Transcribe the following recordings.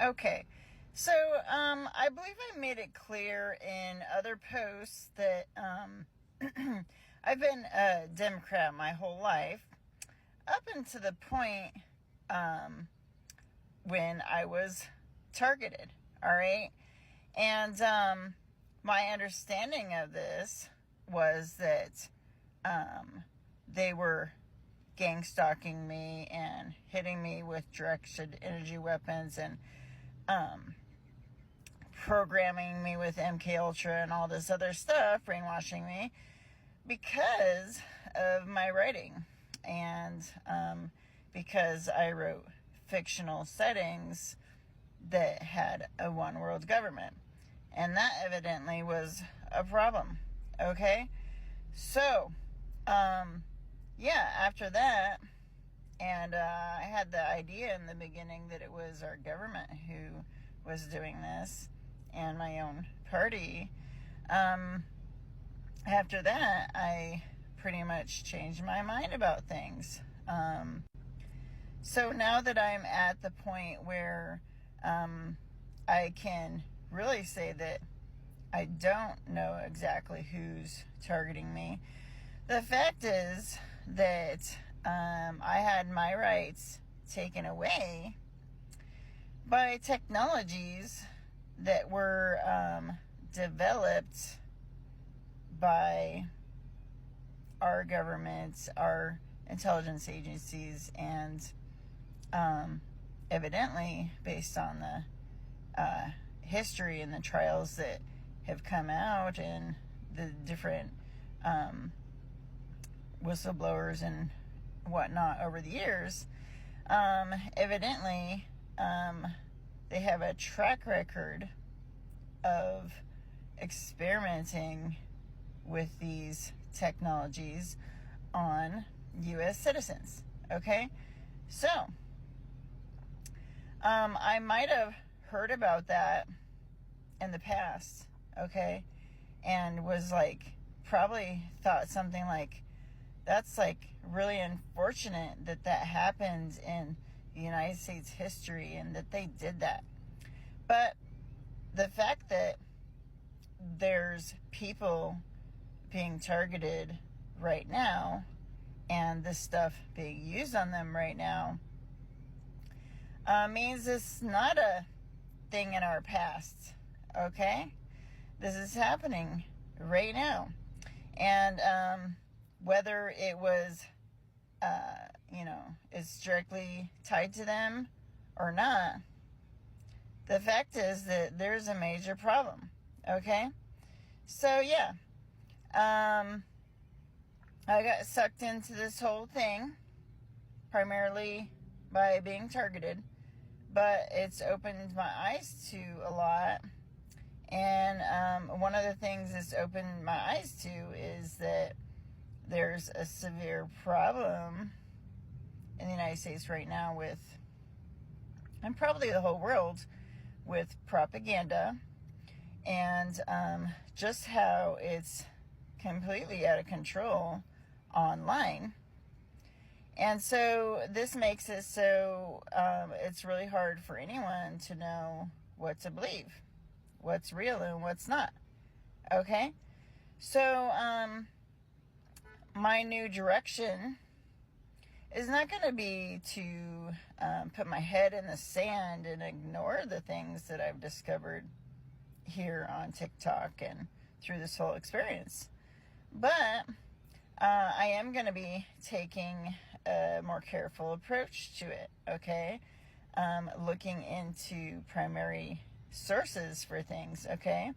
Okay. So, I believe I made it clear in other posts that, I've been a Democrat my whole life, up until the point, when I was targeted. All right. And, my understanding of this was that, they were gang stalking me and hitting me with directed energy weapons and, programming me with MK Ultra and all this other stuff, brainwashing me because of my writing and because I wrote fictional settings that had a one world government, and that evidently was a problem. Okay, so after that, and I had the idea in the beginning that it was our government who was doing this and my own party. After that, I pretty much changed my mind about things. So now that I'm at the point where I can really say that I don't know exactly who's targeting me, the fact is that I had my rights taken away by technologies that were developed by our government, our intelligence agencies, and evidently based on the history and the trials that have come out and the different whistleblowers and whatnot over the years, evidently they have a track record of experimenting with these technologies on U.S. citizens. Okay, so I might have heard about that in the past, okay, and was like, probably thought something like, that's like really unfortunate that that happened in the United States history and that they did that. But the fact that there's people being targeted right now and this stuff being used on them right now means it's not a thing in our past, okay? This is happening right now. And whether it was, is directly tied to them or not, the fact is that there's a major problem, okay? So, yeah. I got sucked into this whole thing primarily by being targeted, but it's opened my eyes to a lot. And one of the things it's opened my eyes to is that there's a severe problem in the United States right now with, and probably the whole world, with propaganda and just how it's completely out of control online. And so this makes it so it's really hard for anyone to know what to believe, what's real and what's not. Okay? So my new direction is not going to be to put my head in the sand and ignore the things that I've discovered here on TikTok and through this whole experience. But I am going to be taking a more careful approach to it, okay? Looking into primary sources for things, okay?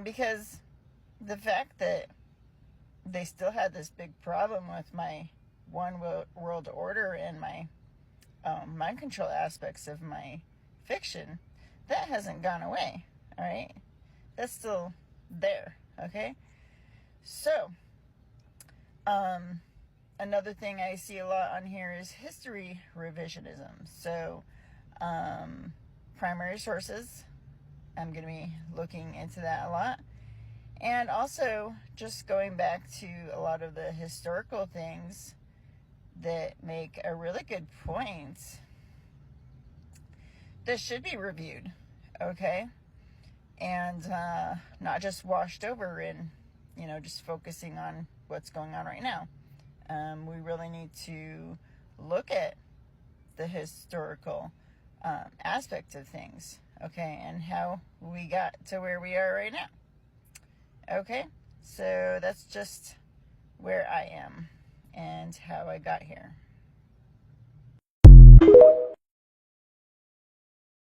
Because the fact that they still had this big problem with my one world order and my mind control aspects of my fiction, that hasn't gone away, all right? That's still there, okay? So, another thing I see a lot on here is history revisionism. So, primary sources, I'm going to be looking into that a lot. And also just going back to a lot of the historical things that make a really good point this should be reviewed, okay? And not just washed over and, you know, just focusing on what's going on right now. We really need to look at the historical aspect of things, okay, and how we got to where we are right now. Okay, so that's just where I am and how I got here.